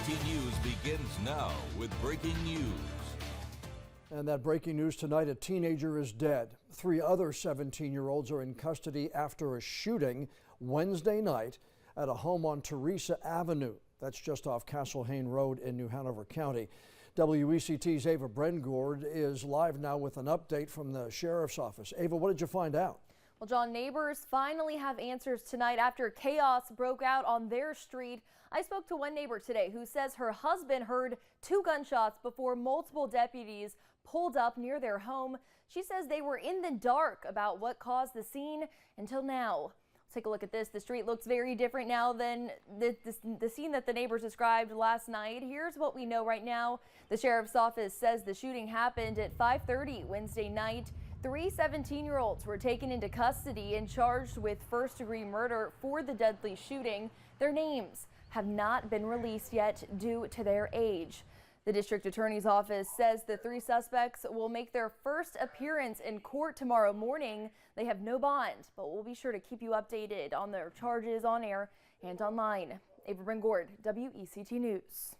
WECT News begins now with breaking news. And that breaking news tonight, a teenager is dead. 3 other 17-year-olds are in custody after a shooting Wednesday night at a home on Teresa Avenue. That's just off Castle Hayne Road in New Hanover County. WECT's Ava Brengord is live now with an update from the sheriff's office. Ava, what did you find out? Well, John, neighbors finally have answers tonight after chaos broke out on their street. I spoke to one neighbor today who says her husband heard 2 gunshots before multiple deputies pulled up near their home. She says they were in the dark about what caused the scene until now. Let's take a look at this. The street looks very different now than the scene that the neighbors described last night. Here's what we know right now. The sheriff's office says the shooting happened at 5:30 Wednesday night. 3 17-year-olds were taken into custody and charged with first-degree murder for the deadly shooting. Their names have not been released yet due to their age. The district attorney's office says the 3 suspects will make their first appearance in court tomorrow morning. They have no bond, but we'll be sure to keep you updated on their charges on air and online. Ava Brengord, WECT News.